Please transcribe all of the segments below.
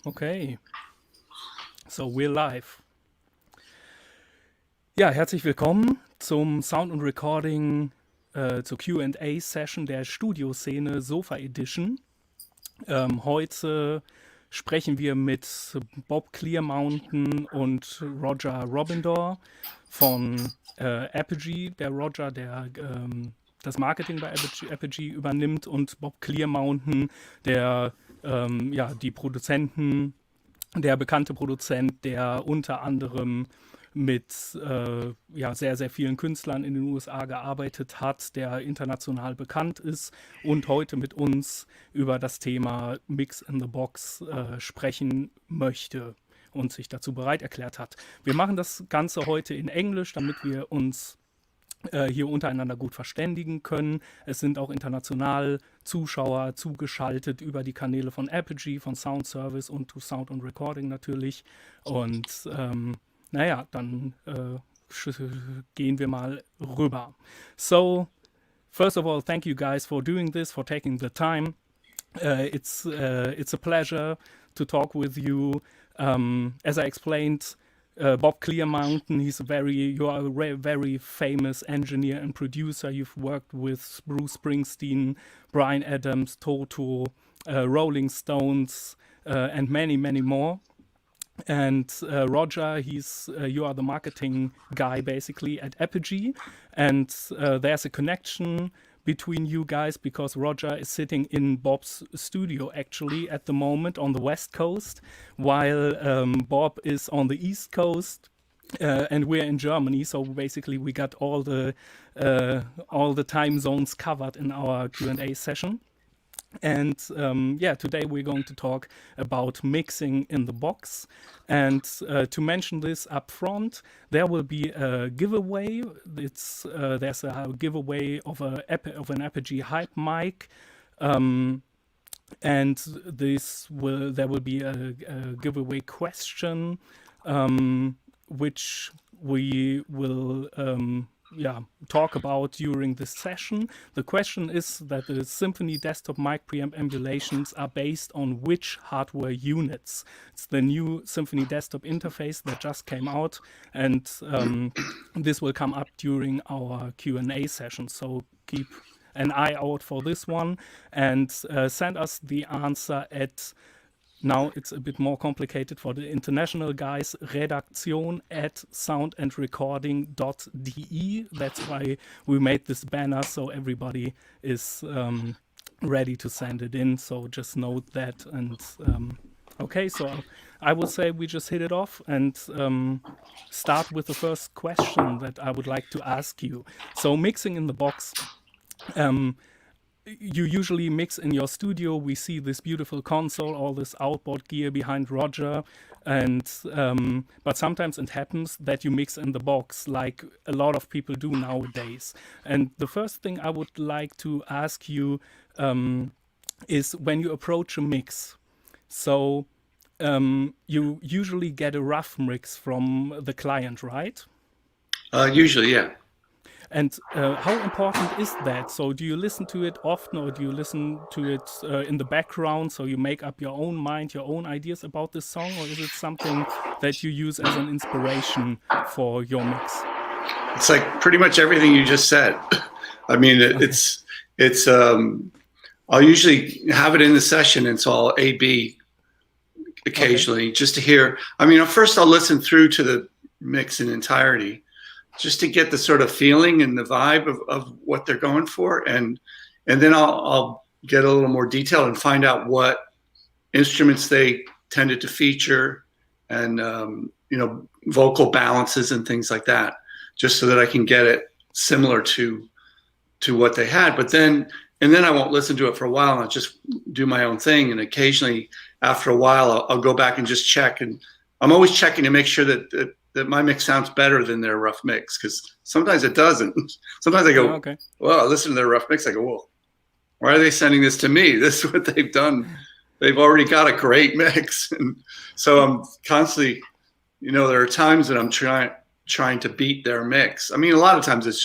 Okay, so we're live. Ja, herzlich willkommen zum Sound und Recording, zur Q&A-Session der Studioszene Sofa Edition. Heute sprechen wir mit Bob Clearmountain und Roger Robindor von Apogee. Der Roger, der das Marketing bei Apogee übernimmt, und Bob Clearmountain, der die Produzenten, der bekannte Produzent, der unter anderem mit sehr, sehr vielen Künstlern in den USA gearbeitet hat, der international bekannt ist und heute mit uns über das Thema Mix in the Box sprechen möchte und sich dazu bereit erklärt hat. Wir machen das Ganze heute in Englisch, damit wir uns hier untereinander gut verständigen können. Es sind auch international Zuschauer zugeschaltet über die Kanäle von Apogee, von Sound Service und To Sound und Recording natürlich. Und dann gehen wir mal rüber. So, first of all, thank you guys for doing this, for taking the time. It's a pleasure to talk with you. As I explained, Bob Clearmountain, you are a very famous engineer and producer. You've worked with Bruce Springsteen, Bryan Adams, Toto, Rolling Stones, and many, many more. And Roger, you are the marketing guy basically at Apogee, and there's a connection between you guys because Roger is sitting in Bob's studio actually at the moment on the West Coast, while Bob is on the East Coast, and we're in Germany. So basically, we got all the time zones covered in our Q&A session. And today we're going to talk about mixing in the box. And to mention this up front, there will be a giveaway. There's a giveaway of an Apogee Hype mic, and there will be a giveaway question, which we will talk about during this session. The question is that the Symphony desktop mic preamp emulations are based on which hardware units? It's the new Symphony desktop interface that just came out, and this will come up during our Q&A session. So keep an eye out for this one and send us the answer at, now it's a bit more complicated for the international guys, redaktion@soundandrecording.de. That's why we made this banner, so everybody is ready to send it in. So just note that. And okay, so I would say we just hit it off and start with the first question that I would like to ask you. So mixing in the box. You usually mix in your studio. We see this beautiful console, all this outboard gear behind Roger, and but sometimes it happens that you mix in the box, like a lot of people do nowadays. And the first thing I would like to ask you is when you approach a mix. So you usually get a rough mix from the client, right? Usually, yeah. And how important is that? So do you listen to it often, or do you listen to it in the background, so you make up your own mind, your own ideas about this song, or is it something that you use as an inspiration for your mix? It's like pretty much everything you just said. I mean, it's I'll usually have it in the session, and so I'll A/B occasionally just to hear. I mean, first I'll listen through to the mix in entirety, just to get the sort of feeling and the vibe of what they're going for. And then I'll get a little more detail and find out what instruments they tended to feature and, vocal balances and things like that, just so that I can get it similar to what they had. And then I won't listen to it for a while, and I'll just do my own thing. And occasionally after a while, I'll go back and just check. And I'm always checking to make sure that my mix sounds better than their rough mix, because sometimes it doesn't. Sometimes I go, well, I listen to their rough mix, I go, well, why are they sending this to me? This is what they've done. They've already got a great mix. And so I'm constantly, there are times that I'm trying to beat their mix. I mean, a lot of times it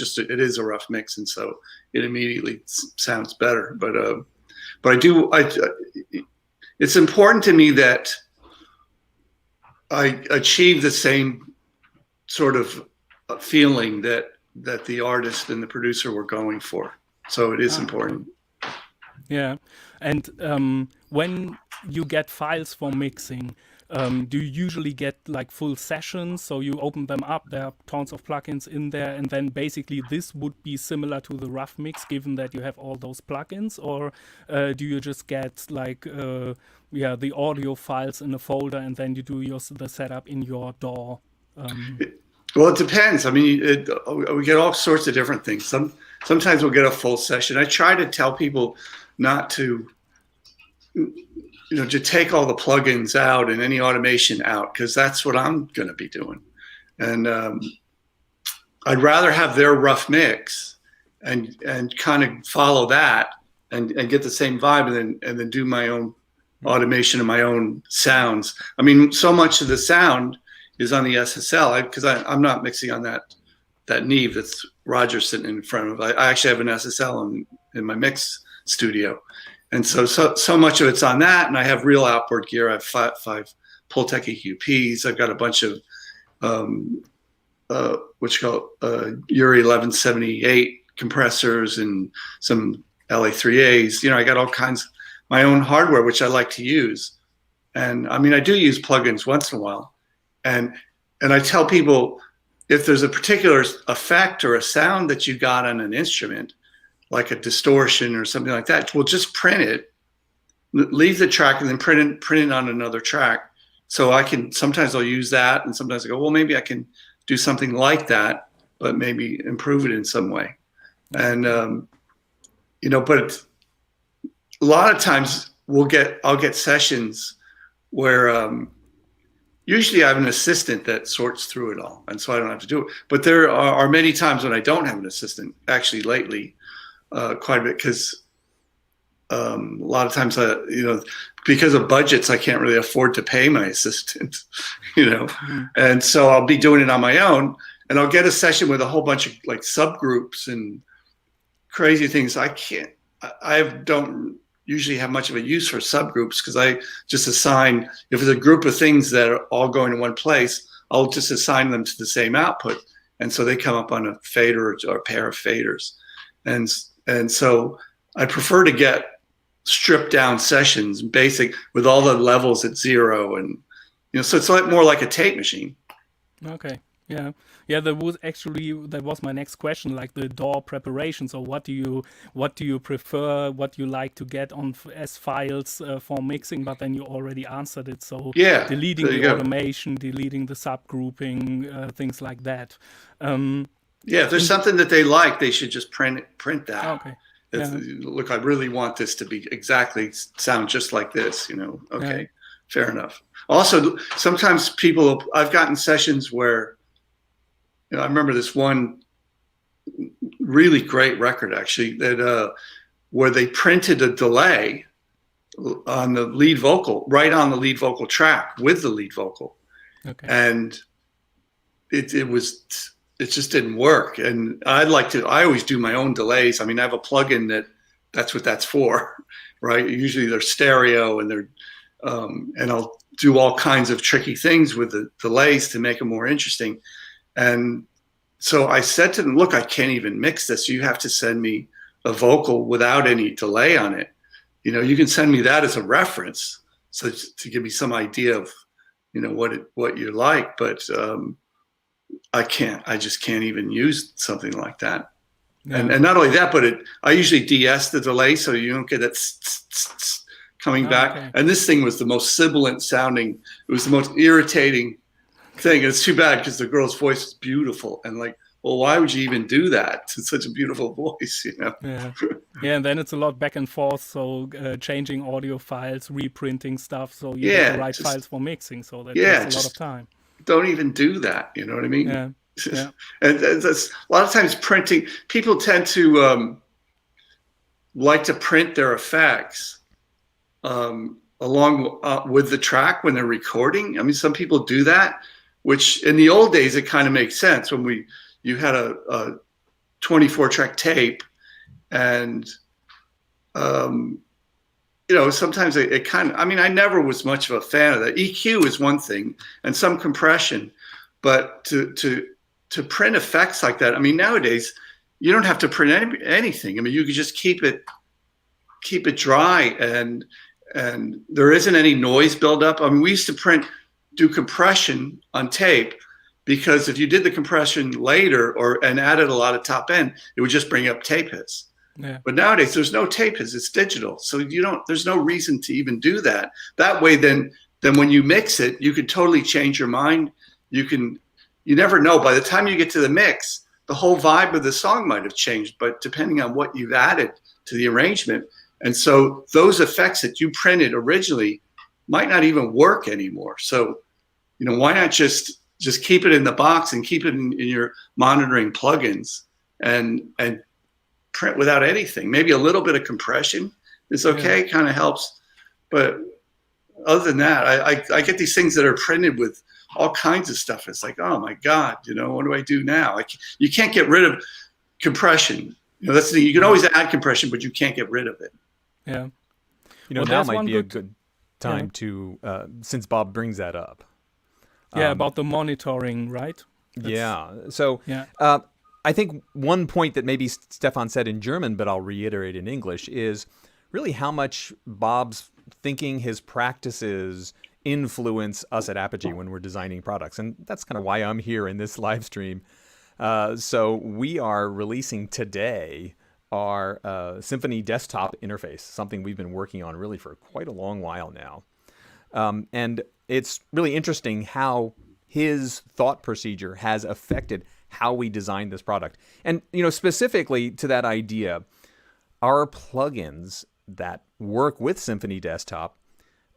is a rough mix, and so it immediately sounds better. But it's important to me that I achieve the same sort of feeling that the artist and the producer were going for. So it is important. Yeah. And when you get files for mixing, do you usually get like full sessions? So you open them up, there are tons of plugins in there, and then basically this would be similar to the rough mix, given that you have all those plugins, or do you just get like the audio files in a folder, and then you do the setup in your DAW? Well, it depends. I mean, we get all sorts of different things. Sometimes we'll get a full session. I try to tell people not to, to take all the plugins out and any automation out, because that's what I'm going to be doing. And I'd rather have their rough mix and kind of follow that and get the same vibe, and then do my own automation and my own sounds. I mean, so much of the sound is on the SSL, because I'm not mixing on that Neve that's Roger's sitting in front of. I actually have an SSL in my mix studio, and so much of it's on that. And I have real outboard gear. I have five Pultec EQPs. I've got a bunch of Uri 1178 compressors and some LA3As. I got all kinds, my own hardware, which I like to use. And I mean, I do use plugins once in a while. And I tell people, if there's a particular effect or a sound that you got on an instrument, like a distortion or something like that, we'll just print it, leave the track, and then print it on another track. So sometimes I'll use that, and sometimes I go, well, maybe I can do something like that, but maybe improve it in some way. And, but a lot of times I'll get sessions where, usually I have an assistant that sorts through it all, and so I don't have to do it. But there are many times when I don't have an assistant, actually lately, quite a bit, because a lot of times, because of budgets, I can't really afford to pay my assistant, and so I'll be doing it on my own, and I'll get a session with a whole bunch of like subgroups and crazy things. I don't usually have much of a use for subgroups, because I just assign, if it's a group of things that are all going to one place, I'll just assign them to the same output. And so they come up on a fader or a pair of faders. And so I prefer to get stripped down sessions, basic, with all the levels at 0. And, so it's more like a tape machine. Okay. Yeah. That was my next question, like the DAW preparation. So what do you prefer? What do you like to get on as files for mixing? But then you already answered it. So deleting the automation, deleting the subgrouping, things like that. If there's something that they like, they should just print that. Okay. Look, I really want this to be sound just like this. Okay, fair enough. Also, sometimes I've gotten sessions where. I remember this one really great record, actually, that where they printed a delay on the lead vocal, right on the lead vocal track with the lead vocal. Okay. And it just didn't work. And I always do my own delays. I mean, I have a plugin that's what that's for, right? Usually they're stereo, and and I'll do all kinds of tricky things with the delays to make them more interesting. And so I said to them, look, I can't even mix this. You have to send me a vocal without any delay on it. You can send me that as a reference, so to give me some idea of, what you like. But I just can't even use something like that. Yeah. And not only that, but I usually DS the delay, so you don't get that coming back. Okay. And this thing was the most sibilant sounding. It was the most irritating thing. It's too bad, because the girl's voice is beautiful, and well, why would you even do that? It's such a beautiful voice, And then it's a lot back and forth, so changing audio files, reprinting stuff, so you get the right files for mixing, so that takes a lot of time. Don't even do that, you know what I mean? Yeah. And that's a lot of times printing, people tend to like to print their effects along with the track when they're recording. I mean, some people do that, which in the old days, it kind of makes sense when you had a 24 track tape, and sometimes it kind of, I mean, I never was much of a fan of that. EQ is one thing and some compression, but to print effects like that, I mean, nowadays you don't have to print anything. I mean, you could just keep it dry, and there isn't any noise buildup. I mean, we used to do compression on tape, because if you did the compression later and added a lot of top end, it would just bring up tape hits. Yeah. But nowadays there's no tape hits, it's digital. So there's no reason to even do that. That way, then when you mix it, you can totally change your mind. You never know. By the time you get to the mix, the whole vibe of the song might have changed, but depending on what you've added to the arrangement. And so those effects that you printed originally might not even work anymore. So, why not just keep it in the box and keep it in your monitoring plugins and print without anything. Maybe a little bit of compression is okay, kind of helps. But other than that, I get these things that are printed with all kinds of stuff. It's like, oh my God, what do I do now? You can't get rid of compression. That's the thing. You can always add compression, but you can't get rid of it. Yeah. Now might be a good time to, since Bob brings that up. Yeah, about the monitoring, right? So I think one point that maybe Stefan said in German, but I'll reiterate in English, is really how much Bob's thinking, his practices influence us at Apogee when we're designing products. And that's kind of why I'm here in this live stream. So we are releasing today our Symphony desktop interface, something we've been working on really for quite a long while now. And it's really interesting how his thought procedure has affected how we design this product. And, specifically to that idea, our plugins that work with Symphony Desktop,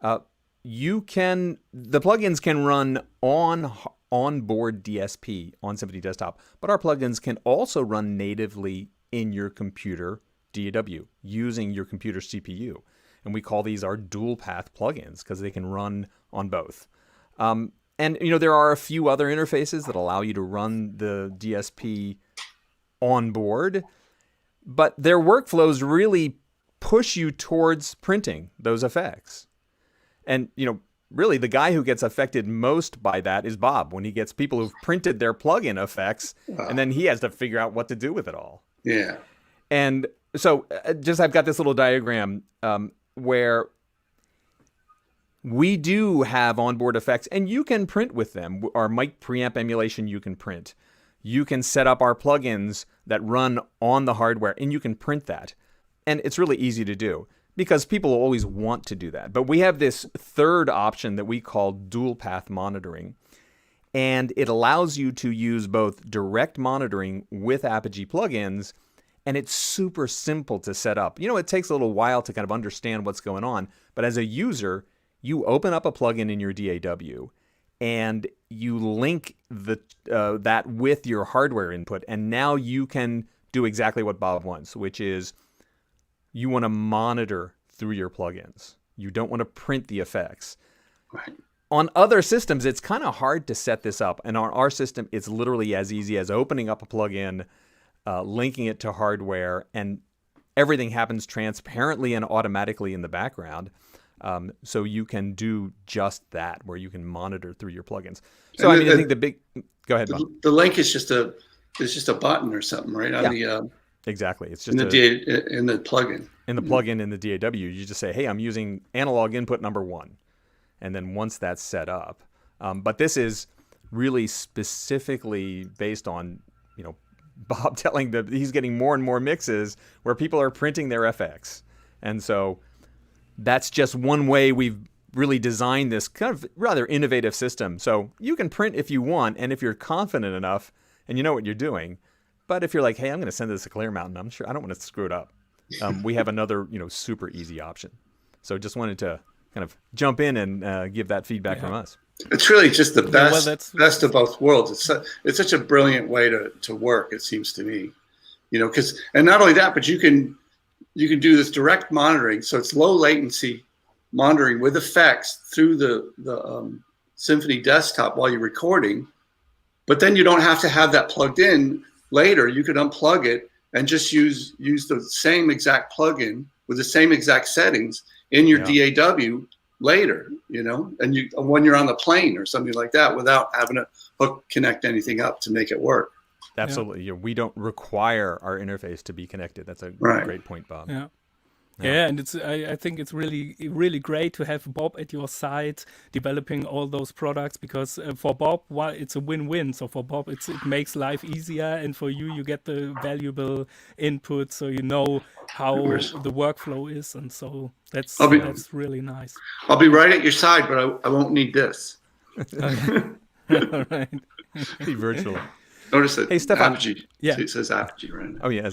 the plugins can run on onboard DSP on Symphony Desktop, but our plugins can also run natively in your computer DAW using your computer CPU. And we call these our dual path plugins because they can run on both. And there are a few other interfaces that allow you to run the DSP on board, but their workflows really push you towards printing those effects. And, really the guy who gets affected most by that is Bob, when he gets people who've printed their plugin effects, and then he has to figure out what to do with it all. Yeah. And so I've got this little diagram where we do have onboard effects, and you can print with them. Our mic preamp emulation you can print. You can set up our plugins that run on the hardware, and you can print that. And it's really easy to do because people always want to do that. But we have this third option that we call dual path monitoring, and it allows you to use both direct monitoring with Apogee plugins, and it's super simple to set up. It takes a little while to kind of understand what's going on, but as a user, you open up a plugin in your DAW and you link that with your hardware input, and now you can do exactly what Bob wants, which is you want to monitor through your plugins. You don't want to print the effects. Right. On other systems, it's kind of hard to set this up, and on our system, it's literally as easy as opening up a plugin, linking it to hardware, and everything happens transparently and automatically in the background. So you can do just that, where you can monitor through your plugins. So I think the big, go ahead, Bob. The link is just a button or something, right? On exactly. It's just in the plugin. In the plugin in the DAW, you just say, hey, I'm using analog input number 1. And then once that's set up, but this is really specifically based on, Bob telling that he's getting more and more mixes where people are printing their FX. And so that's just one way we've really designed this kind of rather innovative system. So you can print if you want, and if you're confident enough and you know what you're doing. But if you're like, hey, I'm going to send this to Clearmountain, I'm sure I don't want to screw it up. We have another, super easy option. So just wanted to kind of jump in and give that feedback from us. It's really just the best of both worlds. It's such a brilliant way to work, it seems to me. And not only that, but you can do this direct monitoring, so it's low latency monitoring with effects through the Symphony desktop while you're recording, but then you don't have to have that plugged in later. You could unplug it and just use the same exact plugin with the same exact settings in your DAW later, you know, and when you're on the plane or something like that, without having to connect anything up to make it work. Absolutely. Yeah. We don't require our interface to be connected. That's a great point, Bob. Yeah, and I think it's really, really great to have Bob at your side developing all those products, because for Bob, it's a win-win. So for Bob, it makes life easier, and for you, you get the valuable input, so you know how the workflow is, and so that's really nice. I'll be right at your side, but I won't need this. All right. Virtually. Notice that. Hey, Stefan. Apogee. Yeah. It says Apogee right now. Oh, yeah.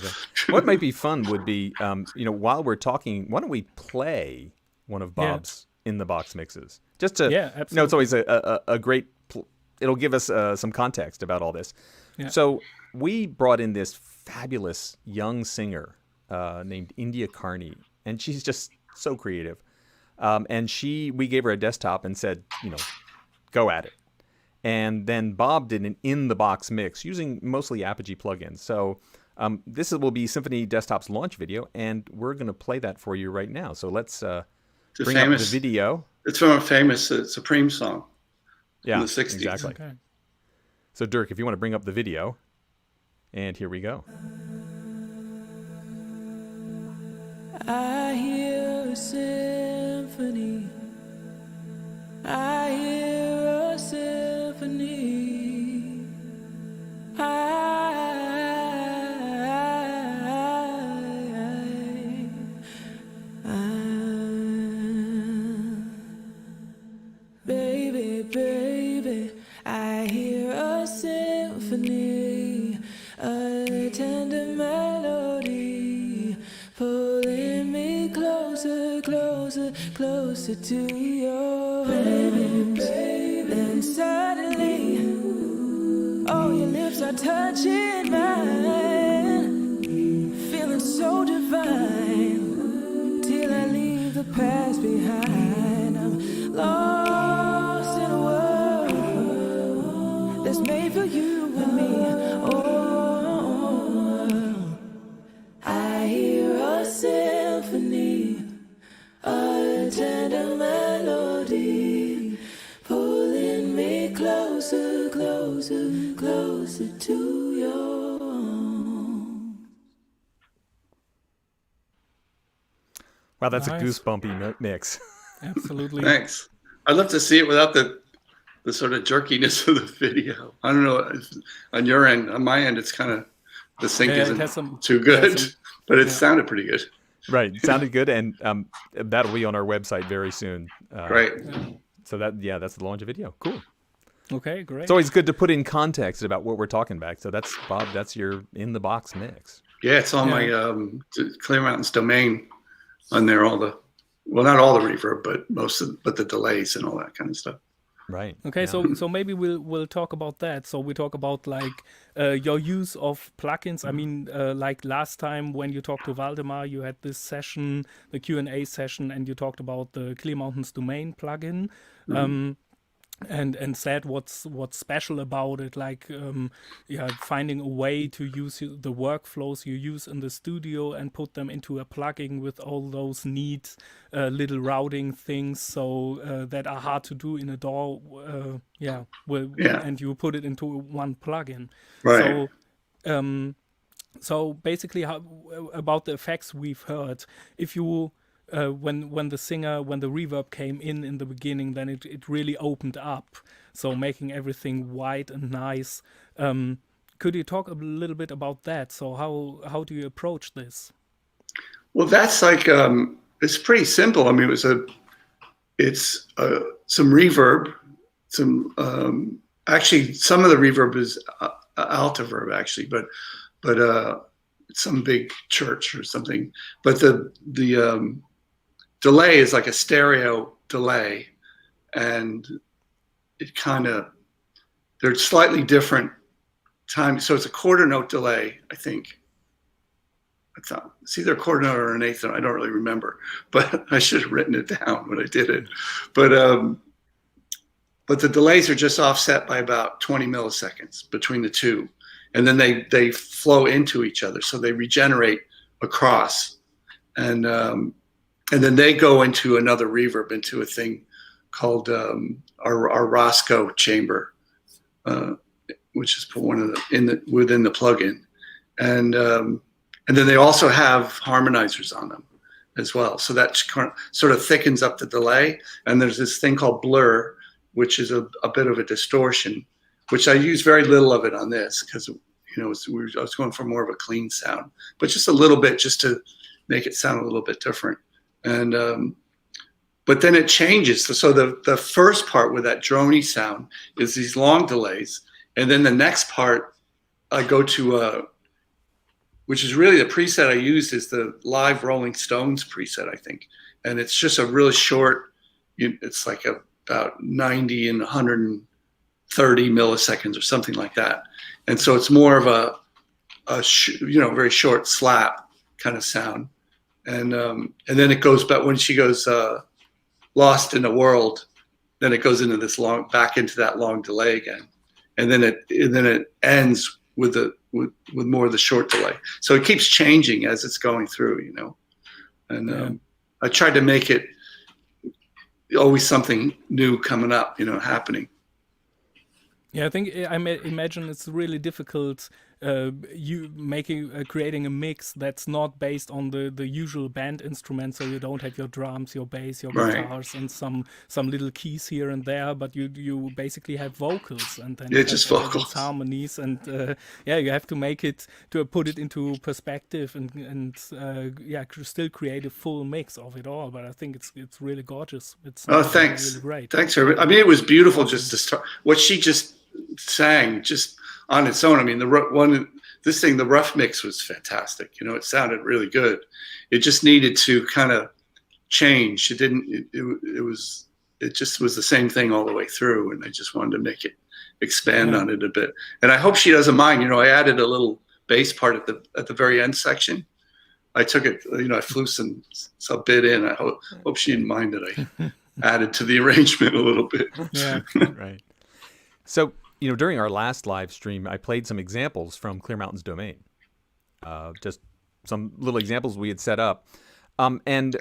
What might be fun would be, while we're talking, why don't we play one of Bob's in the box mixes? Just to, absolutely. It's always a great, it'll give us some context about all this. Yeah. So we brought in this fabulous young singer named India Carney, and she's just so creative. And we gave her a desktop and said, go at it. And then Bob did an in-the-box mix using mostly Apogee plugins. So this will be Symphony Desktop's launch video, and we're going to play that for you right now. So let's bring up the video. It's from a famous Supreme song from the 60s. Exactly. Okay. So, Dirk, if you want to bring up the video, and here we go. I hear a symphony. I hear a symphony. Baby, I hear a symphony, a tender melody, pulling me closer, closer, closer to your baby. Then suddenly, oh, your lips are touching mine, feeling so divine, till I leave the past behind. I'm lost in a world that's made for you and me. Oh, I hear a symphony, a tender melody, pulling me closer, closer, closer to your arms. Wow, that's nice. A goosebumpy mix. Absolutely. Thanks. I'd love to see it without the sort of jerkiness of the video. I don't know if on your end. On my end, it's kind of the sync isn't too good, but it sounded pretty good. Right, it sounded good, and that'll be on our website very soon. Right. So that's the launch video. Cool. Okay, great. It's always good to put in context about what we're talking about. So that's Bob. That's your in the box mix. Yeah, it's on my Clearmountain's domain. On there, not all the reverb, but the delays and all that kind of stuff. Right. Okay, so maybe we'll talk about that. So we talk about your use of plugins. I mean, like last time when you talked to Valdemar, you had this session, the Q&A session, and you talked about the Clearmountain's domain plugin. Mm-hmm. And said what's special about it, finding a way to use the workflows you use in the studio and put them into a plugin with all those neat little routing things, so that are hard to do in a DAW. And you put it into one plugin. Right. So basically, about the effects we've heard, if you when the reverb came in the beginning, then it really opened up, so making everything white and nice. Could you talk a little bit about that? So how do you approach this? Well, that's it's pretty simple. I mean, it's some reverb, actually some of the reverb is Altiverb actually, but some big church or something. But the delay is like a stereo delay, and it they're slightly different times. So it's a quarter note delay, I think. It's either a quarter note or an eighth note. I don't really remember, but I should have written it down when I did it. But the delays are just offset by about 20 milliseconds between the two, and then they flow into each other, so they regenerate across. And then they go into another reverb, into a thing called our Roscoe chamber, which is one of the within the plugin, and then they also have harmonizers on them as well. So that sort of thickens up the delay. And there's this thing called blur, which is a bit of a distortion, which I use very little of it on this because, I was going for more of a clean sound, but just a little bit, just to make it sound a little bit different. And but then it changes. So the first part with that droney sound is these long delays, and then the next part I go to which is really the preset I used is the live Rolling Stones preset, I think, and it's just a really short. It's like about 90 and 130 milliseconds or something like that. And so it's more of a very short slap kind of sound. And then it goes back when she goes lost in the world, then it goes into this back into that long delay again. And then it ends with more of the short delay. So it keeps changing as it's going through, And I tried to make it always something new coming up, happening. Yeah, I think I imagine it's really difficult creating a mix that's not based on the usual band instruments, so you don't have your drums, your bass, your guitars, and some little keys here and there, but you basically have vocals, and then just vocals, harmonies, and you have to make it to put it into perspective and still create a full mix of it all. But I think it's really gorgeous. It's thanks, really great. Thanks, Herbert. I mean, it was beautiful just to start. What she just sang just on its own. I mean, the rough mix was fantastic. It sounded really good. It just needed to kind of change. It didn't. It just was the same thing all the way through, and I just wanted to make it expand on it a bit. And I hope she doesn't mind. I added a little bass part at the very end section. I took it. I flew some bit in. I hope she didn't mind that I added to the arrangement a little bit. Yeah, right. So, during our last live stream, I played some examples from Clearmountain's domain. Just some little examples we had set up. And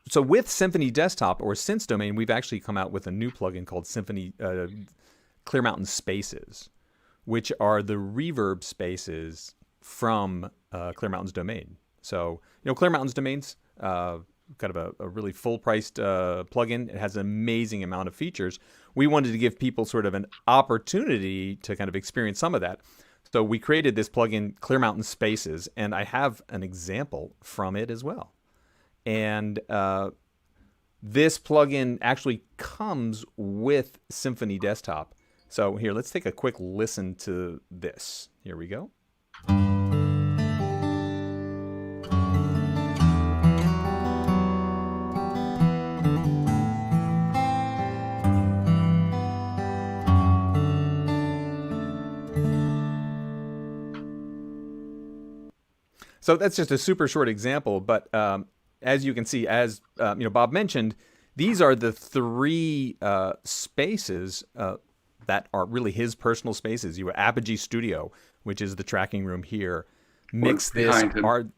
so with Symphony Desktop or Synths domain, we've actually come out with a new plugin called Clearmountain Spaces, which are the reverb spaces from Clearmountain's domain. So, Clearmountain's domain's kind of a really full-priced plugin. It has an amazing amount of features. We wanted to give people sort of an opportunity to kind of experience some of that. So we created this plugin, Clearmountain Spaces, and I have an example from it as well. And this plugin actually comes with Symphony Desktop. So here, let's take a quick listen to this. Here we go. So that's just a super short example, but as you can see, as Bob mentioned, these are the three spaces that are really his personal spaces. You have Apogee Studio, which is the tracking room here. Mix This behind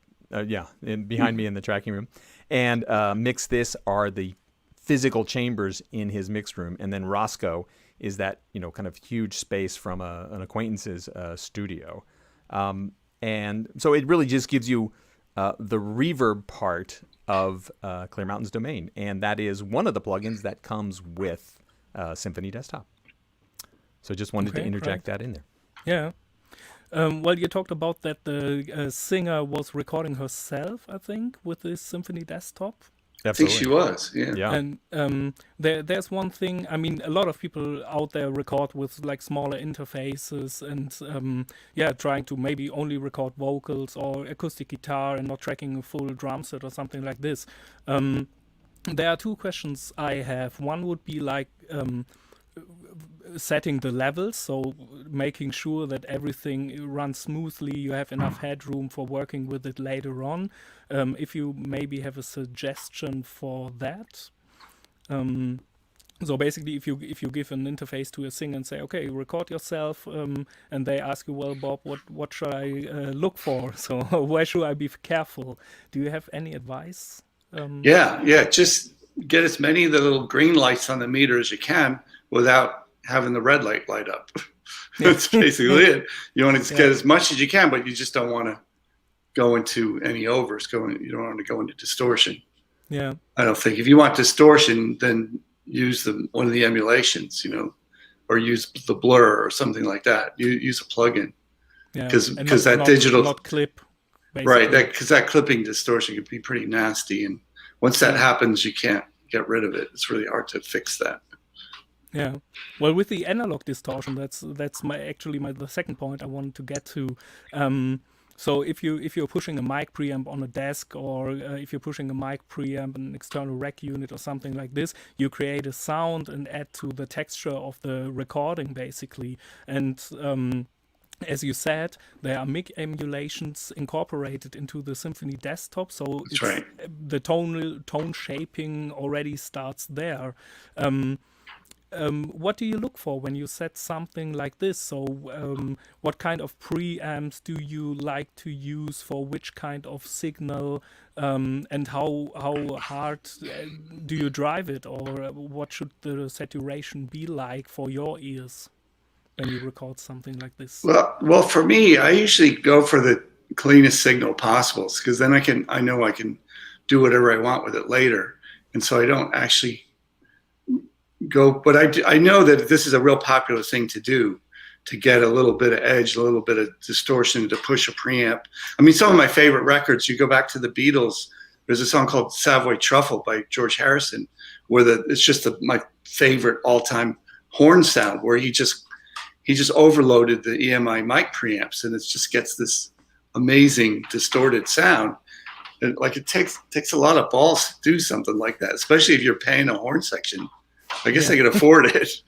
me in the tracking room, and Mix This are the physical chambers in his mix room, and then Roscoe is that kind of huge space from an acquaintance's studio. And so it really just gives you the reverb part of Clearmountain's domain. And that is one of the plugins that comes with Symphony Desktop. So just wanted to interject that in there. Yeah. Well, you talked about that the singer was recording herself, I think, with this Symphony Desktop. Absolutely. I think she was, yeah. And there's one thing, I mean, a lot of people out there record with like smaller interfaces and trying to maybe only record vocals or acoustic guitar and not tracking a full drum set or something like this. There are two questions I have. One would be like setting the levels, so making sure that everything runs smoothly, you have enough headroom for working with it later on. If you maybe have a suggestion for that. So basically, if you give an interface to a singer and say, okay, record yourself, and they ask you, well, Bob, what should I look for? So where should I be careful? Do you have any advice Yeah. Just get as many of the little green lights on the meter as you can without having the red light up. That's basically it. You want to get as much as you can, but you just don't want to go into any overs. You don't want to go into distortion. Yeah. I don't think. If you want distortion, then use one of the emulations, or use the blur or something like that. You use a plugin. Yeah. Because that digital not clip. Basically. Right. Because that clipping distortion can be pretty nasty, and once that happens, you can't get rid of it. It's really hard to fix that. Yeah. Well, with the analog distortion, that's the second point I wanted to get to. So if you're pushing a mic preamp on a desk, or if you're pushing a mic preamp, an external rack unit or something like this, you create a sound and add to the texture of the recording, basically. And as you said, there are mic emulations incorporated into the Symphony desktop, so the tone shaping already starts there. What do you look for when you set something like this? So what kind of preamps do you like to use for which kind of signal, and how hard do you drive it, or what should the saturation be like for your ears when you record something like this? Well, for me, I usually go for the cleanest signal possible, because then I know I can do whatever I want with it later, and so I don't actually go. But I know that this is a real popular thing to do, to get a little bit of edge, a little bit of distortion, to push a preamp. I mean, some of my favorite records, you go back to the Beatles, there's a song called Savoy Truffle by George Harrison, where it's just my favorite all-time horn sound, where he just overloaded the EMI mic preamps, and it just gets this amazing distorted sound. And it takes a lot of balls to do something like that, especially if you're paying a horn section. I guess I could afford it,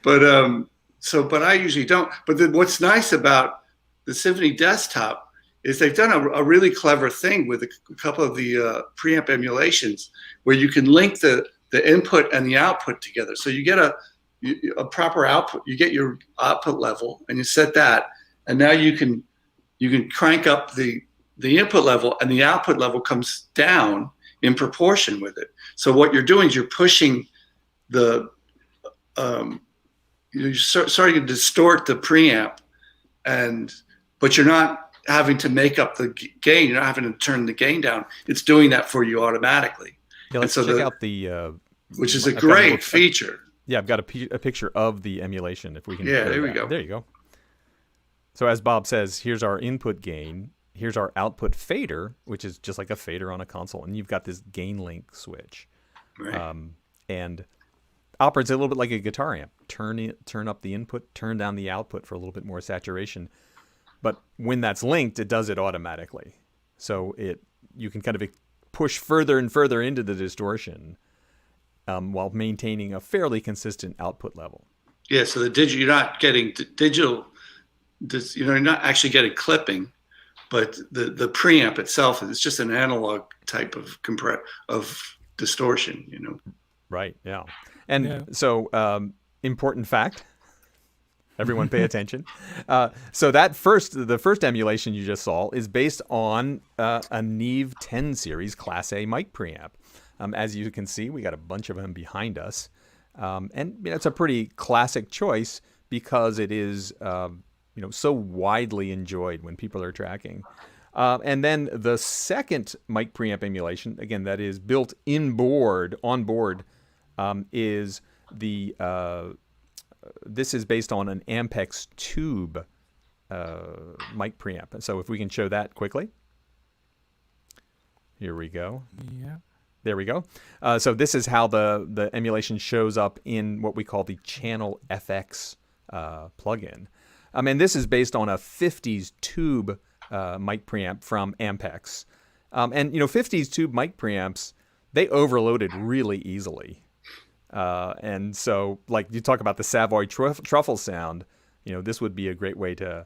but I usually don't. But what's nice about the Symphony desktop is they've done a really clever thing with a couple of the preamp emulations, where you can link the input and the output together. So you get a proper output. You get your output level, and you set that, and now you can crank up the input level, and the output level comes down in proportion with it. So what you're doing is you're pushing you're starting to distort the preamp, but you're not having to make up the gain. You're not having to turn the gain down. It's doing that for you automatically. Yeah, let's check out the which is a great feature. Yeah, I've got a picture of the emulation. If we can. Yeah, there we go. There you go. So as Bob says, here's our input gain. Here's our output fader, which is just like a fader on a console, and you've got this gain link switch, right. And operates a little bit like a guitar amp. Turn up the input, turn down the output for a little bit more saturation. But when that's linked, it does it automatically. So you can kind of push further and further into the distortion while maintaining a fairly consistent output level. Yeah. So you're not getting digital. You're not actually getting clipping. But the preamp itself is just an analog type of distortion, Right. Yeah. And so important fact. Everyone, pay attention. So the first emulation you just saw is based on a Neve 10 series Class A mic preamp. As you can see, we got a bunch of them behind us, and it's a pretty classic choice because it is. So widely enjoyed when people are tracking. And then the second mic preamp emulation, again, that is built on board, is this is based on an Ampex tube mic preamp. So if we can show that quickly. Here we go. Yeah. There we go. So this is how the emulation shows up in what we call the Channel FX plugin. And this is based on a 50s tube mic preamp from Ampex. And 50s tube mic preamps, they overloaded really easily. And so, like you talk about the Savoy truffle sound, this would be a great way to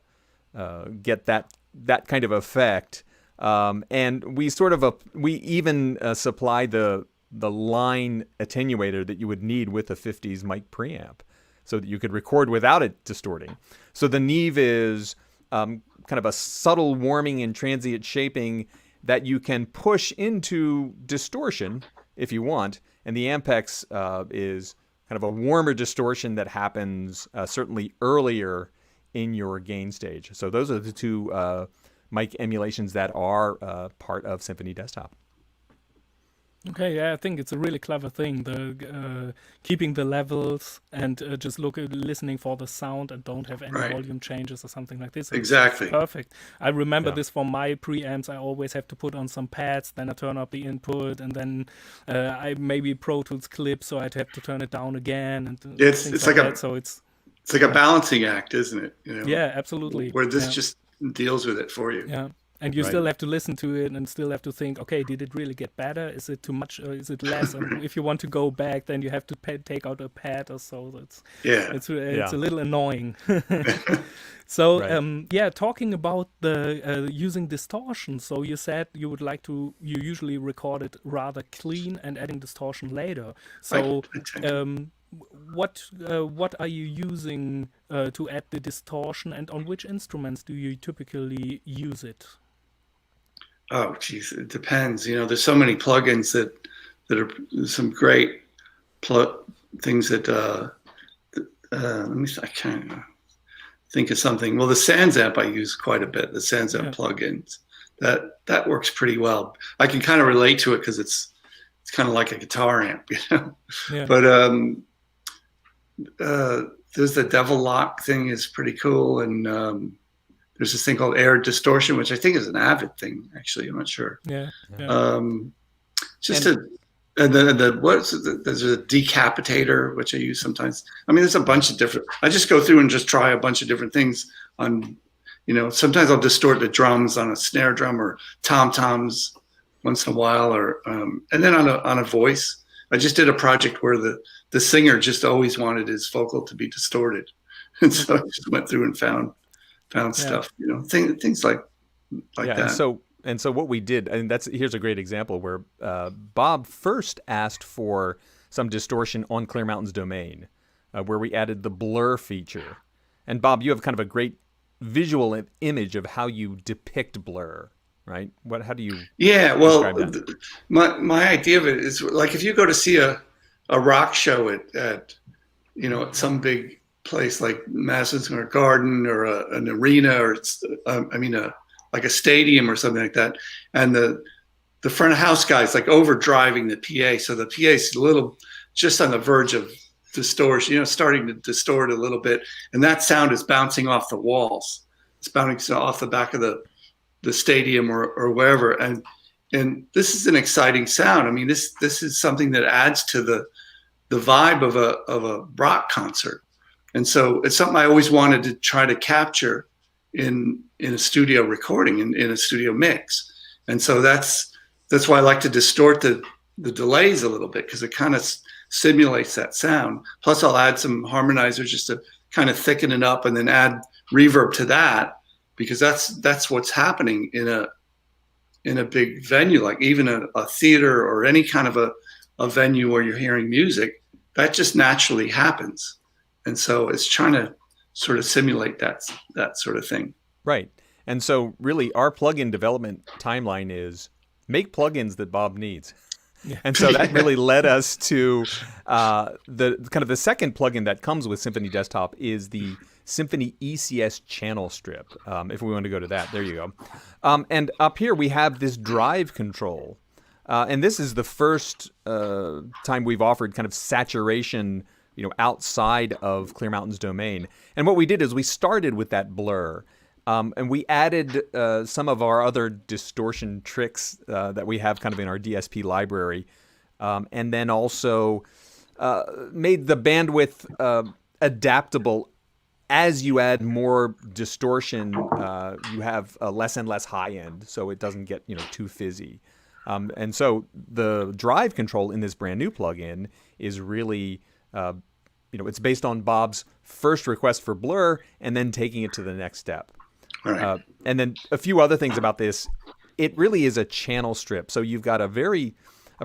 get that kind of effect. And we even supply the line attenuator that you would need with a 50s mic preamp, so that you could record without it distorting. So the Neve is kind of a subtle warming and transient shaping, that you can push into distortion if you want. And the Ampex is kind of a warmer distortion that happens certainly earlier in your gain stage. So those are the two mic emulations that are part of Symphony Desktop. Okay, yeah, I think it's a really clever thing. The keeping the levels and just listening for the sound and don't have any volume changes or something like this. Exactly. It's perfect. I remember this from my preamps. I always have to put on some pads, then I turn up the input, and then I maybe Pro Tools clip, so I'd have to turn it down again. And it's like that. So it's like a balancing act, isn't it? You know, yeah, absolutely. Where this just deals with it for you. Yeah. And you still have to listen to it and still have to think, okay, did it really get better? Is it too much or is it less? And if you want to go back, then you have to take out a pad or so. It's a little annoying. So, talking about the using distortion. So you said you usually record it rather clean and adding distortion later. So what are you using to add the distortion, and on which instruments do you typically use it? Oh, geez, it depends. You know, there's so many plugins that are some great things that. Let me. I can't think of something. Well, the SansAmp I use quite a bit. The SansAmp plugins that works pretty well. I can kind of relate to it because it's kind of like a guitar amp, you know. Yeah. But there's the Devil Lock thing is pretty cool, and there's this thing called Air Distortion, which I think is an Avid thing. Actually, I'm not sure. There's a decapitator which I use sometimes. I mean, there's a bunch of different. I just go through and just try a bunch of different things on. You know, sometimes I'll distort the drums on a snare drum or tom toms once in a while, or and then on a voice. I just did a project where the singer just always wanted his vocal to be distorted, and so I just went through and found stuff, you know, things like that. And so what we did, and here's a great example where Bob first asked for some distortion on Clearmountain's domain, where we added the blur feature. And Bob, you have kind of a great visual image of how you depict blur, right? How do you? Yeah, well, my idea of it is like if you go to see a rock show at some big place like Madison Square Garden or an arena or like a stadium or something like that, and the front of house guy's like overdriving the PA, so the PA is a little just on the verge of distortion, you know, starting to distort a little bit, and that sound is bouncing off the walls. It's bouncing off the back of the stadium or wherever, and this is an exciting sound. I mean, this is something that adds to the vibe of a rock concert. And so it's something I always wanted to try to capture in a studio recording, in a studio mix. And so that's why I like to distort the delays a little bit, because it kind of simulates that sound. Plus I'll add some harmonizers just to kind of thicken it up, and then add reverb to that, because that's what's happening in a big venue, like even a theater or any kind of a venue where you're hearing music. That just naturally happens. And so it's trying to sort of simulate that sort of thing. Right. And so really our plugin development timeline is make plugins that Bob needs. Yeah. And so that really led us to the second plugin that comes with Symphony Desktop is the Symphony ECS channel strip. If we want to go to that, there you go. And up here we have this drive control. And this is the first time we've offered kind of saturation, you know, outside of Clearmountain's domain. And what we did is we started with that blur, and we added some of our other distortion tricks that we have kind of in our DSP library, and then also made the bandwidth adaptable. As you add more distortion, you have less and less high end, so it doesn't get, you know, too fizzy. And so the drive control in this brand new plugin is really, it's based on Bob's first request for blur and then taking it to the next step. Right. And then a few other things about this. It really is a channel strip. So you've got a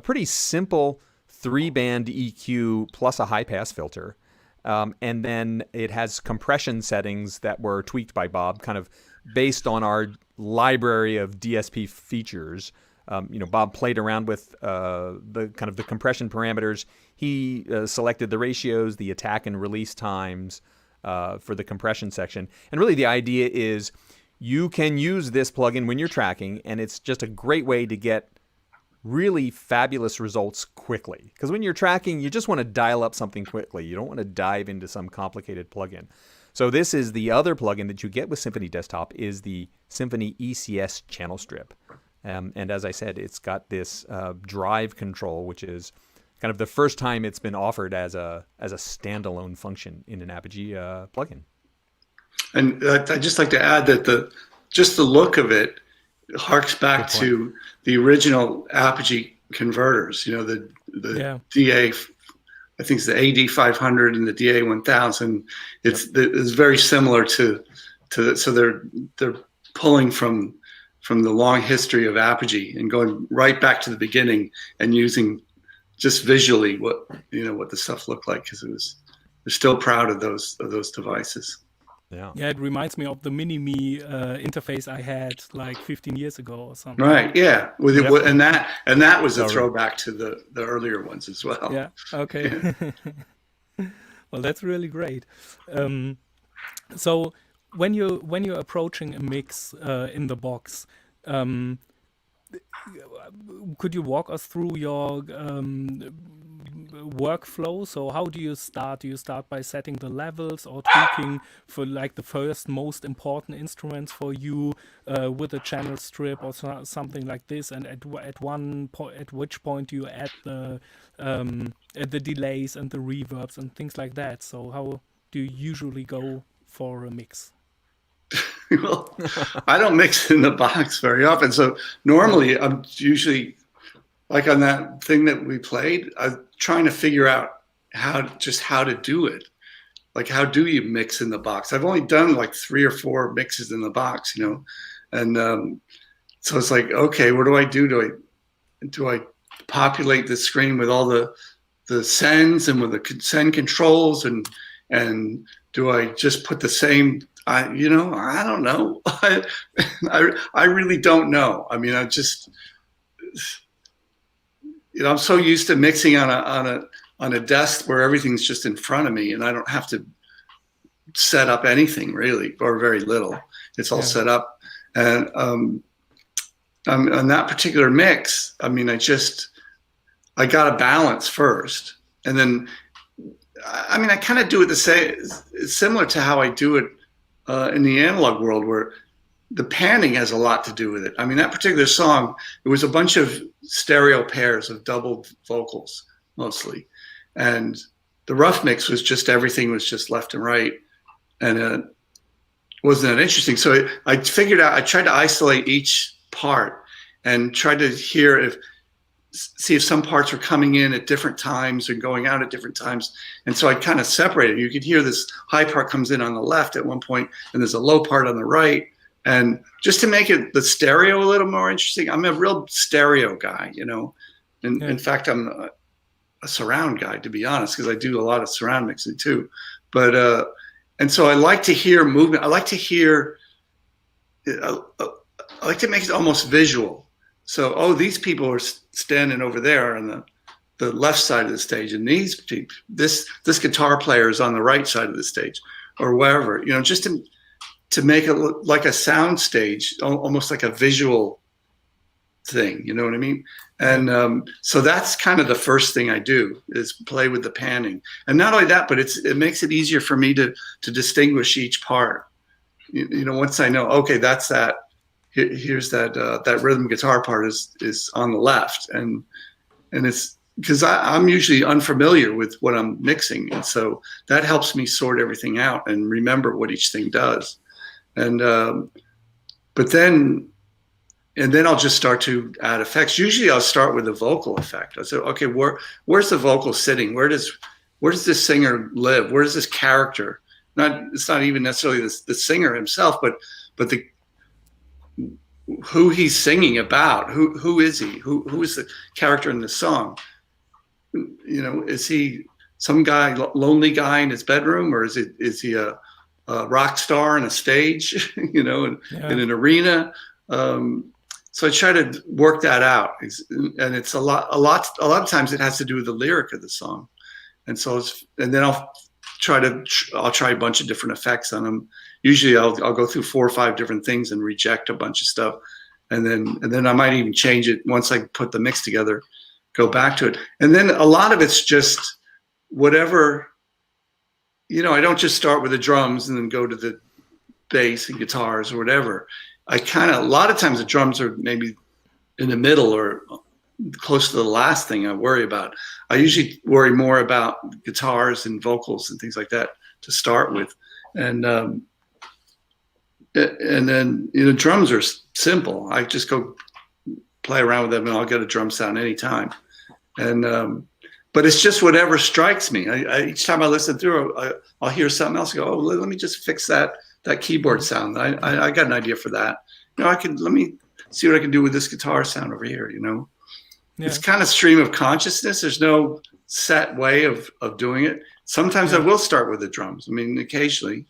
pretty simple 3-band EQ plus a high pass filter. And then it has compression settings that were tweaked by Bob, kind of based on our library of DSP features. Bob played around with the kind of the compression parameters. He selected the ratios, the attack and release times for the compression section. And really the idea is you can use this plugin when you're tracking, and it's just a great way to get really fabulous results quickly. Because when you're tracking, you just want to dial up something quickly. You don't want to dive into some complicated plugin. So this is the other plugin that you get with Symphony Desktop, is the Symphony ECS channel strip. And as I said, it's got this drive control, which is kind of the first time it's been offered as a standalone function in an Apogee plugin. And I'd just like to add that the look of it harks back to the original Apogee converters. The DA, I think it's the AD500 and the DA1000. It's very similar to so they're pulling from the long history of Apogee and going right back to the beginning and using just visually what the stuff looked like, because they're still proud of those devices. Yeah, it reminds me of the Mini-Me interface I had like 15 years ago or something. Right, yeah. And that was a throwback to the earlier ones as well. Yeah, okay. Yeah. Well, that's really great. So when you're approaching a mix in the box, could you walk us through your workflow? So how do you start? Do you start by setting the levels or tweaking for like the first most important instruments for you with a channel strip or something like this? And at which point do you add the delays and the reverbs and things like that? So how do you usually go for a mix? Well, I don't mix in the box very often. So normally I'm usually, like on that thing that we played, I'm trying to figure out how to do it. Like, how do you mix in the box? I've only done like 3 or 4 mixes in the box, and so it's like, okay, what do I do? Do I populate the screen with all the sends and with the send controls, and do I just put the same? I don't know. I really don't know. I mean, I'm so used to mixing on a desk where everything's just in front of me, and I don't have to set up anything really, or very little. It's all set up. And on that particular mix, I mean, I got a balance first, and then I kind of do it the same. It's similar to how I do it in the analog world, where the panning has a lot to do with it. I mean, that particular song, it was a bunch of stereo pairs of doubled vocals mostly. And the rough mix was just, everything was just left and right. And it wasn't that interesting. So I figured out, I tried to isolate each part and tried to see if some parts were coming in at different times and going out at different times. And so I kind of separated. You could hear this high part comes in on the left at one point, and there's a low part on the right. And just to make the stereo a little more interesting, I'm a real stereo guy, In fact, I'm a surround guy, to be honest, because I do a lot of surround mixing too. But and so I like to hear movement. I like to make it almost visual. So, these people are standing over there on the left side of the stage, and these people, this guitar player is on the right side of the stage, or wherever, just to make it look like a sound stage, almost like a visual thing, you know what I mean? And so that's kind of the first thing I do, is play with the panning. And not only that, but it makes it easier for me to distinguish each part. Once I know, okay, that's that. Here's that rhythm guitar part is on the left, and it's because I'm usually unfamiliar with what I'm mixing, and so that helps me sort everything out and remember what each thing does. And but then I'll just start to add effects. Usually I'll start with a vocal effect. I say, okay, where's the vocal sitting? Where does this singer live? Where does this character? It's not even necessarily the singer himself, but who he's singing about. Who is he? Who is the character in the song? Is he some guy, lonely guy in his bedroom, or is he a rock star on a stage, you know, in an arena. So I try to work that out, and it's a lot of times it has to do with the lyric of the song, and so then I'll try a bunch of different effects on them. Usually I'll go through 4 or 5 different things and reject a bunch of stuff, and then I might even change it once I put the mix together, go back to it, and then a lot of it's just whatever. You know, I don't just start with the drums and then go to the bass and guitars or whatever. A lot of times the drums are maybe in the middle or close to the last thing I worry about. I usually worry more about guitars and vocals and things like that to start with. And then, you know, drums are simple. I just go play around with them and I'll get a drum sound anytime. But it's just whatever strikes me. Each time I listen through, I'll hear something else. Go, let me just fix that keyboard sound. I got an idea for that. You know, let me see what I can do with this guitar sound over here. You know, It's kind of stream of consciousness. There's no set way of doing it. Sometimes I will start with the drums. I mean, occasionally,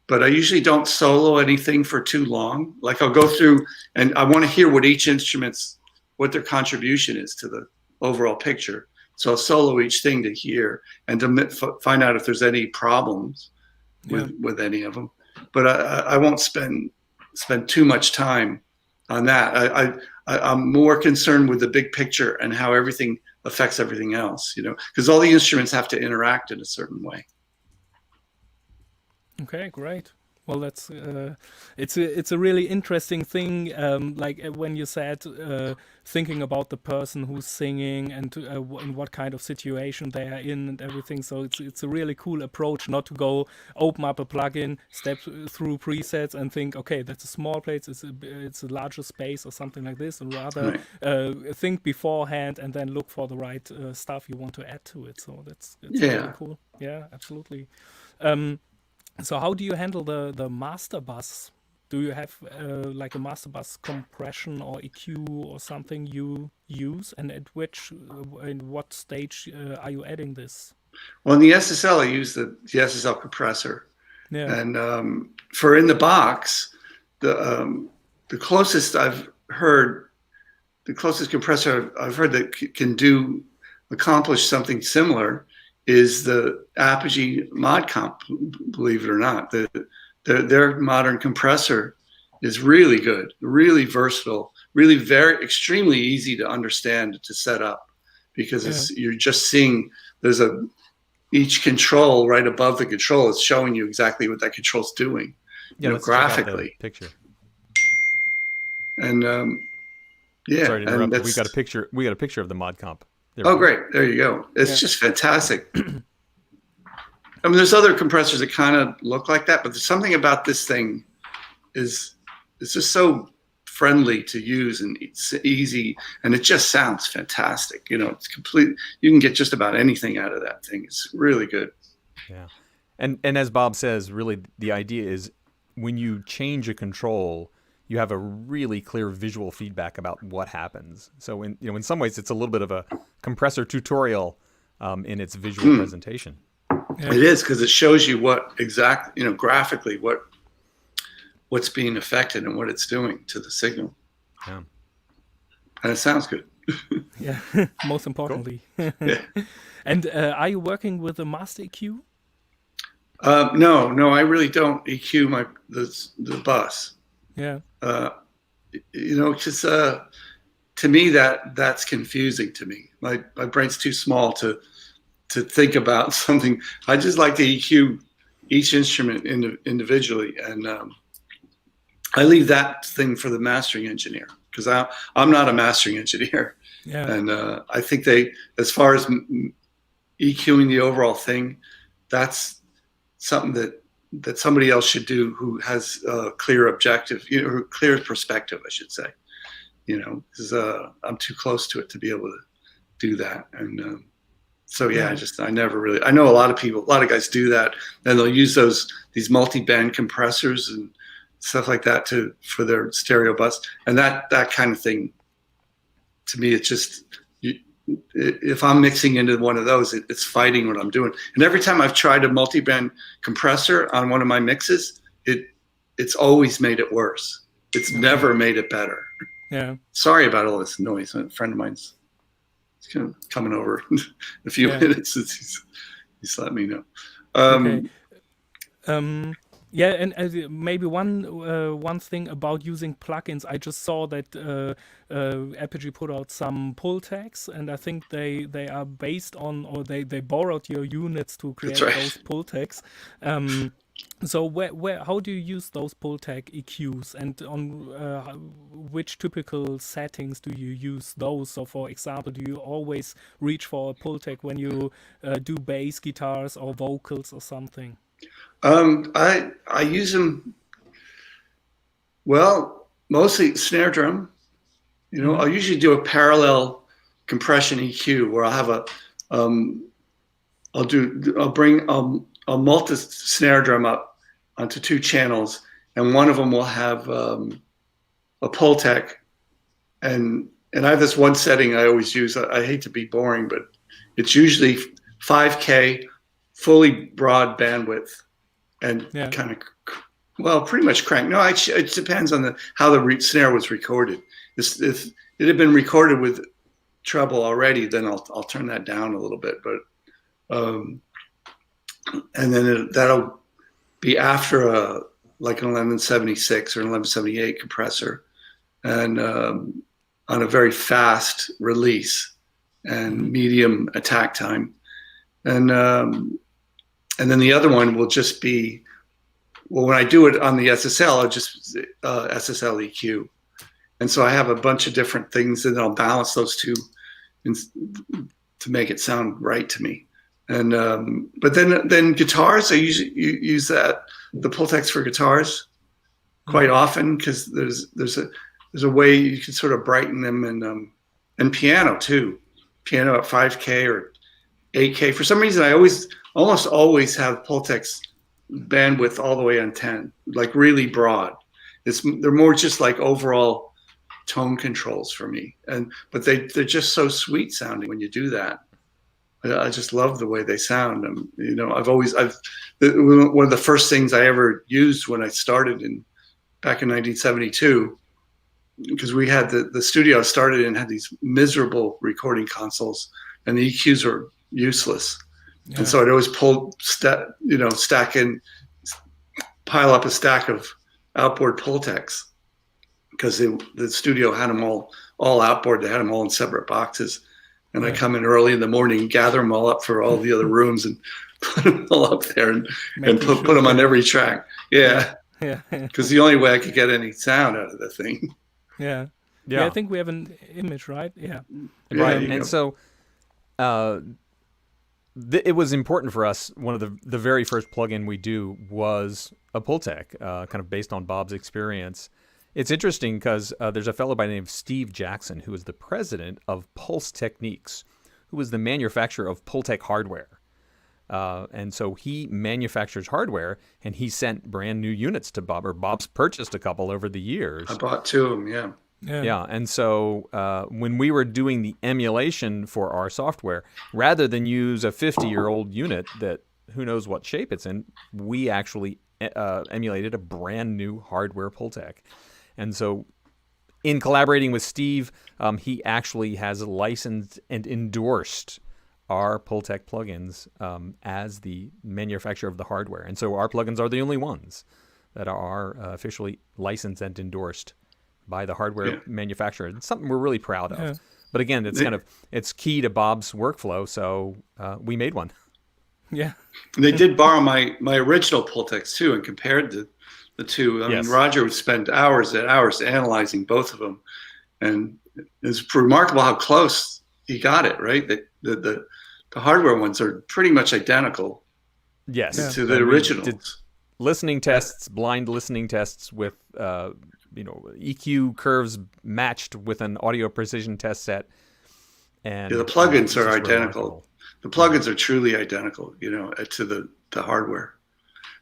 but I usually don't solo anything for too long. Like I'll go through and I want to hear what their contribution is to the overall picture. So I'll solo each thing to hear and to find out if there's any problems with any of them. But I won't spend too much time on that. I'm more concerned with the big picture and how everything affects everything else, you know, because all the instruments have to interact in a certain way. Okay, great. Well, that's it's a really interesting thing. Like when you said thinking about the person who's singing and in what kind of situation they are in and everything. So it's a really cool approach, not to go open up a plugin, step through presets and think, okay, that's a small place, it's a larger space or something like this, and rather think beforehand and then look for the right stuff you want to add to it. So that's really cool. Yeah, absolutely. So how do you handle the master bus? Do you have like a master bus compression or EQ or something you use, and in what stage are you adding this? Well, in the SSL, I use the SSL compressor, and for in the box, the closest compressor I've heard that can accomplish something similar is the Apogee Mod Comp, believe it or not. Their modern compressor is really good, really versatile, really extremely easy to understand, to set up, because you're just seeing there's each control right above the control is showing you exactly what that control's doing, graphically. Picture. And sorry to interrupt. We got a picture of the Mod Comp. Great. There you go. It's just fantastic. I mean, there's other compressors that kind of look like that, but there's something about this thing it's just so friendly to use, and it's easy, and it just sounds fantastic. You know, it's complete. You can get just about anything out of that thing. It's really good. Yeah. And as Bob says, really the idea is when you change a control, you have a really clear visual feedback about what happens. So in some ways, it's a little bit of a compressor tutorial in its visual presentation. Yeah. It is, because it shows you graphically what's being affected and what it's doing to the signal. Yeah. And it sounds good. Yeah, most importantly. Cool. Yeah. And are you working with a master EQ? No, I really don't EQ the bus. Yeah. Because to me that's confusing to me. My brain's too small to think about something. I just like to EQ each instrument individually, and I leave that thing for the mastering engineer, because I'm not a mastering engineer. Yeah. And I think as far as EQing the overall thing, that's something that somebody else should do who has a clear objective, clear perspective, I should say, because I'm too close to it to be able to do that. And I never really, I know a lot of guys do that, and they'll use these multi-band compressors and stuff like that for their stereo bus. And that kind of thing, to me, it's just, if I'm mixing into one of those, it's fighting what I'm doing. And every time I've tried a multi-band compressor on one of my mixes, it's always made it worse. It's never made it better. Yeah. Sorry about all this noise. A friend of mine's kind of coming over in a few minutes. He's let me know. Okay. Yeah, and maybe one thing about using plugins, I just saw that Apogee put out some pull tags, and I think they are based on, or they borrowed your units to create those pull tags. So how do you use those pull tag EQs, and on which typical settings do you use those? So, for example, do you always reach for a pull tag when you do bass guitars or vocals or something? I use them, well, mostly snare drum. You know, I'll usually do a parallel compression EQ where I'll have I'll mult the snare drum up onto 2 channels, and one of them will have a Pultec, and I have this one setting I always use. I hate to be boring, but it's usually 5K, fully broad bandwidth, and kind of, pretty much crank. No, it depends on how the snare was recorded. If it had been recorded with treble already, then I'll turn that down a little bit, but and then that'll be after like an 1176 or an 1178 compressor, and on a very fast release and medium attack time, and then the other one will just be, well, when I do it on the SSL, I'll just SSL EQ, and so I have a bunch of different things, and I'll balance those two to make it sound right to me. And but then guitars, I usually use the Pultecs for guitars quite often, because there's a way you can sort of brighten them, and piano too, piano at 5K or 8K. For some reason, I almost always have Pultecs bandwidth all the way on 10, like really broad. They're more just like overall tone controls for me, but they're just so sweet sounding when you do that. I just love the way they sound. You know, one of the first things I ever used when I started back in 1972, because we had the studio I started in had these miserable recording consoles, and the EQs were useless. Yeah. And so I'd always pile up a stack of outboard Pultecs, because the studio had them all outboard. They had them all in separate boxes. And I come in early in the morning, gather them all up for all the other rooms, and put them all up there, and put them on every track. Yeah. Because the only way I could get any sound out of the thing. Yeah. I think we have an image, right? Yeah. Right. And so it was important for us. One of the very first plugin we do was a Pultec, kind of based on Bob's experience. It's interesting because there's a fellow by the name of Steve Jackson, who is the president of Pulse Techniques, who is the manufacturer of Pultec hardware. And so he manufactures hardware, and he sent brand new units to Bob, or Bob's purchased a couple over the years. I bought 2 of them, yeah. Yeah, and so when we were doing the emulation for our software, rather than use a 50-year-old unit that who knows what shape it's in, we actually emulated a brand new hardware Pultec. And so in collaborating with Steve, he actually has licensed and endorsed our Pultec plugins as the manufacturer of the hardware. And so our plugins are the only ones that are officially licensed and endorsed by the hardware manufacturer. It's something we're really proud of. Yeah. But again, it's key to Bob's workflow, so we made one. Yeah. They did borrow my original Pultecs too, and compared the two. I mean, Roger would spend hours and hours analyzing both of them, and it's remarkable how close he got it. Right, the hardware ones are pretty much identical. Yes, to the originals. Did listening tests, blind listening tests with EQ curves matched with an audio precision test set, and the plugins are identical. Remarkable. The plugins are truly identical, to the hardware,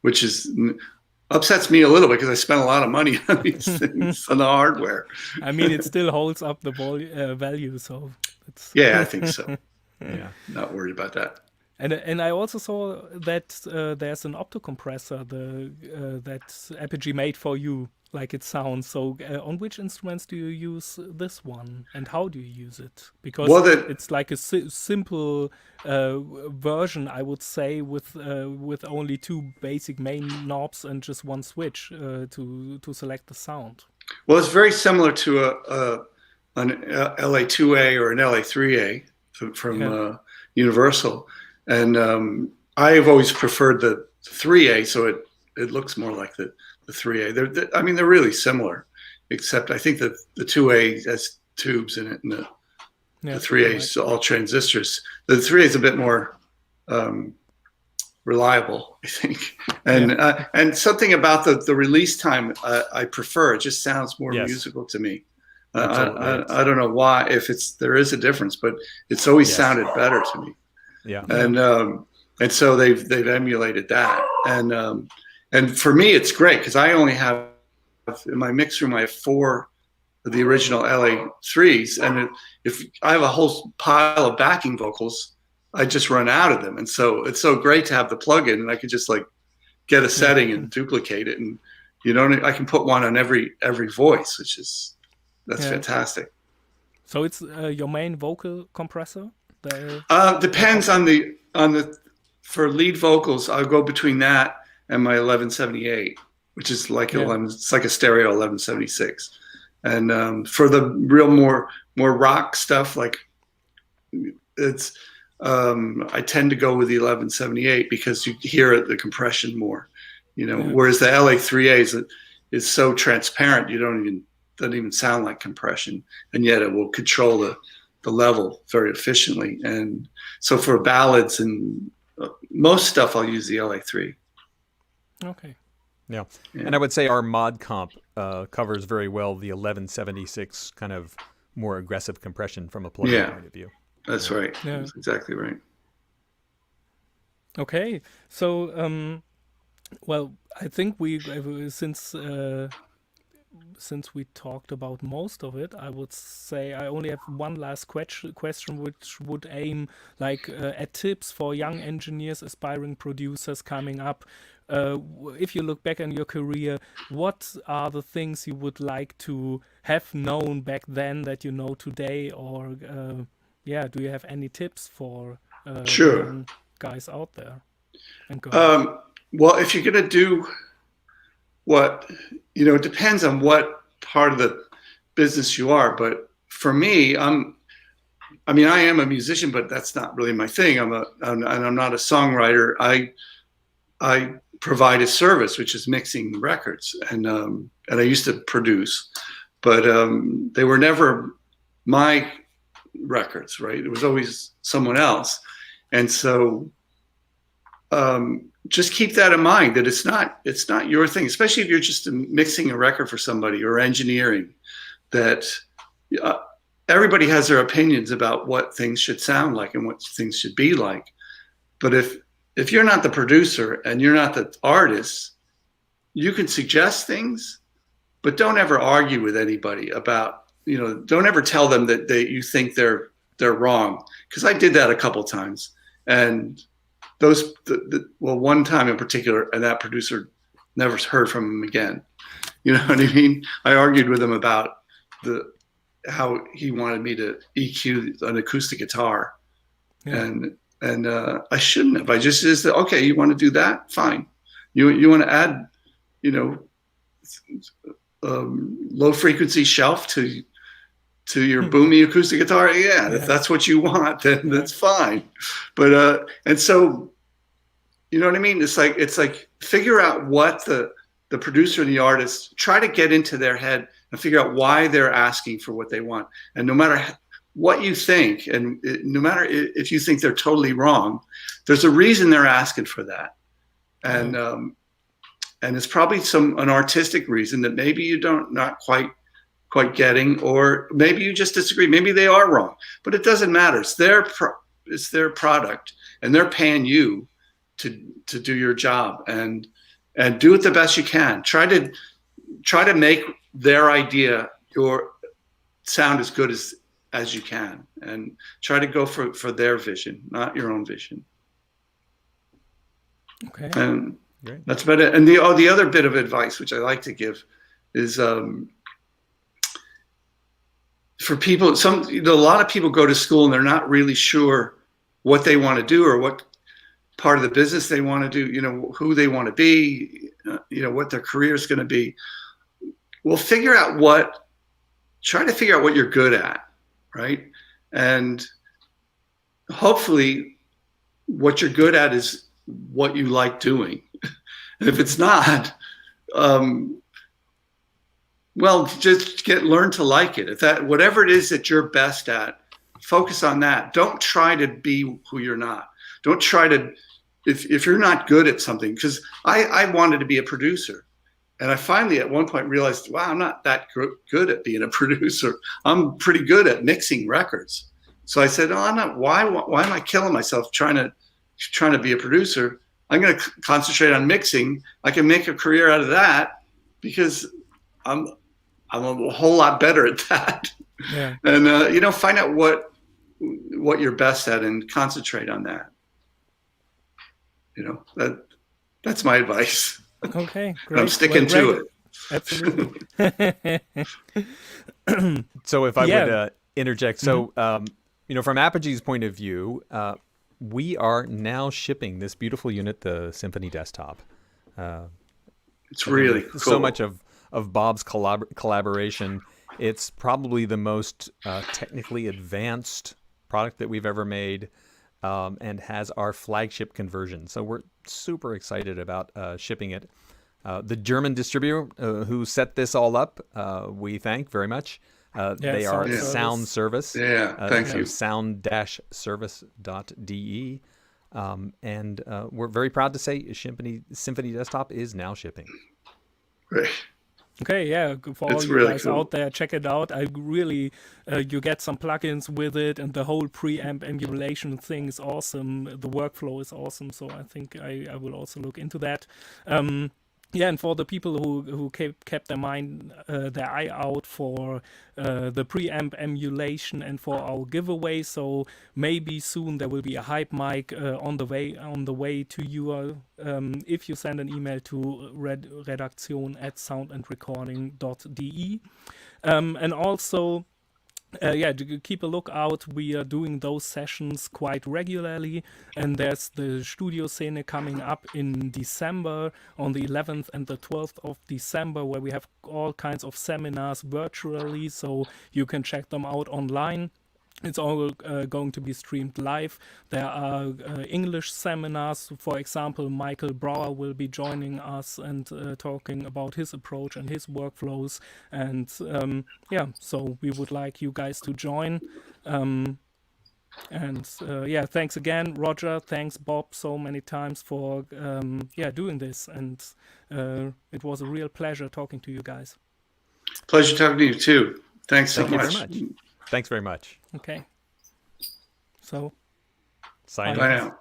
which is upsets me a little bit because I spent a lot of money on these things, on the hardware. I mean, it still holds up the value, so it's Yeah, I think so. Yeah. Not worried about that. And I also saw that there's an optocompressor that Apogee made for you, like it sounds. So on which instruments do you use this one, and how do you use it? Because it's like a simple version, I would say, with only two basic main knobs and just one switch to select the sound. Well, it's very similar to an LA2A or an LA3A from Universal. And I've always preferred the 3A, so it looks more like the 3A. They're really similar, except I think that the 2A has tubes in it, and the 3A is all transistors. The 3A is a bit more reliable, I think. And something about the release time I prefer. It just sounds more musical to me. I don't know why, if there is a difference, but it's always sounded better to me. Yeah. And so they've emulated that. And for me, it's great because I only have, in my mix room, I have 4 of the original LA3s. And if I have a whole pile of backing vocals, I just run out of them. And so it's so great to have the plug-in, and I could just like get a setting and duplicate it. And I can put one on every voice, that's fantastic. So it's your main vocal compressor? Depends on the for lead vocals. I'll go between that and my 1178, which is like it's like a stereo 1176. And for the real more rock stuff, like it's I tend to go with the 1178 because you hear the compression more, whereas the LA3A is so transparent doesn't even sound like compression, and yet it will control the level very efficiently. And so for ballads and most stuff, I'll use the LA3. Okay. Yeah. And I would say our mod comp covers very well the 1176 kind of more aggressive compression from a plugin point of view. That's right. Yeah. That's exactly right. Okay. So, well, I think since we talked about most of it, I would say I only have one last question, which would aim at tips for young engineers, aspiring producers coming up. If you look back on your career, what are the things you would like to have known back then that you know today? Or, do you have any tips for young guys out there? Well, if you're going to do it depends on what part of the business you are. But for me, I am a musician, but that's not really my thing. I'm not a songwriter. I provide a service, which is mixing records, and I used to produce, but they were never my records, right? It was always someone else, and so. Just keep that in mind, that it's not your thing, especially if you're just mixing a record for somebody or engineering, that everybody has their opinions about what things should sound like and what things should be like. But if you're not the producer and you're not the artist, you can suggest things, but don't ever argue with anybody about, don't ever tell them that you think they're wrong. Because I did that a couple times, and one time in particular, and that producer never heard from him again. You know what I mean? I argued with him about how he wanted me to EQ an acoustic guitar, and I shouldn't have. I just said, okay, you want to do that? Fine. You want to add, low frequency shelf to your boomy acoustic guitar? If that's what you want, then that's fine. But and so, you know what I mean? It's like figure out what the producer and the artist, try to get into their head and figure out why they're asking for what they want. And no matter what you think, and no matter if you think they're totally wrong, there's a reason they're asking for that. And it's probably an artistic reason that maybe you not quite getting, or maybe you just disagree. Maybe they are wrong, but it doesn't matter. It's their product, and they're paying you to do your job. And and do it the best you can. Try to make their idea your sound as good as you can, and try to go for their vision, not your own vision. Okay. And Great. that's about it. And the other bit of advice, which I like to give, is for people, a lot of people go to school and they're not really sure what they want to do or what part of the business they want to do, who they want to be, what their career is going to be. Well, try to figure out what you're good at, right? And hopefully what you're good at is what you like doing. And if it's not, well, just learn to like it. Whatever it is that you're best at, focus on that. Don't try to be who you're not. Don't try to, if you're not good at something, because I wanted to be a producer. And I finally at one point realized, wow, I'm not that good at being a producer. I'm pretty good at mixing records. So I said, no, I'm not. Why am I killing myself trying to be a producer? I'm going to concentrate on mixing. I can make a career out of that because I'm a whole lot better at that. Yeah. And find out what you're best at and concentrate on that. That's my advice. Okay, great. I'm sticking to it. Absolutely. So if I would interject, so from Apogee's point of view, we are now shipping this beautiful unit, the Symphony Desktop. It's really cool. So much of Bob's collaboration. It's probably the most technically advanced product that we've ever made, and has our flagship conversion. So we're super excited about shipping it. The German distributor who set this all up, we thank very much. They are Sound Service. Yeah, thank you. sound-service.de. And we're very proud to say Symphony Desktop is now shipping. Great. Okay, yeah, for all It's you really guys cool. out there, check it out. I really, you get some plugins with it, and the whole preamp emulation thing is awesome. The workflow is awesome, so I think I will also look into that. Yeah, and for the people who kept their eye out for the preamp emulation and for our giveaway, so maybe soon there will be a hype mic on the way to you if you send an email to redaktion@soundandrecording.de, and also. To keep a lookout, we are doing those sessions quite regularly, and there's the Studio Szene coming up in December, on the 11th and the 12th of December, where we have all kinds of seminars virtually, so you can check them out online. It's all going to be streamed live. There are English seminars. For example, Michael Brower will be joining us and talking about his approach and his workflows. And so we would like you guys to join. Thanks again, Roger. Thanks, Bob, so many times for doing this. And it was a real pleasure talking to you guys. Pleasure talking to you too. Thanks so Thank much. you very much. Thanks very much. Okay. So, Signing Bye off. now.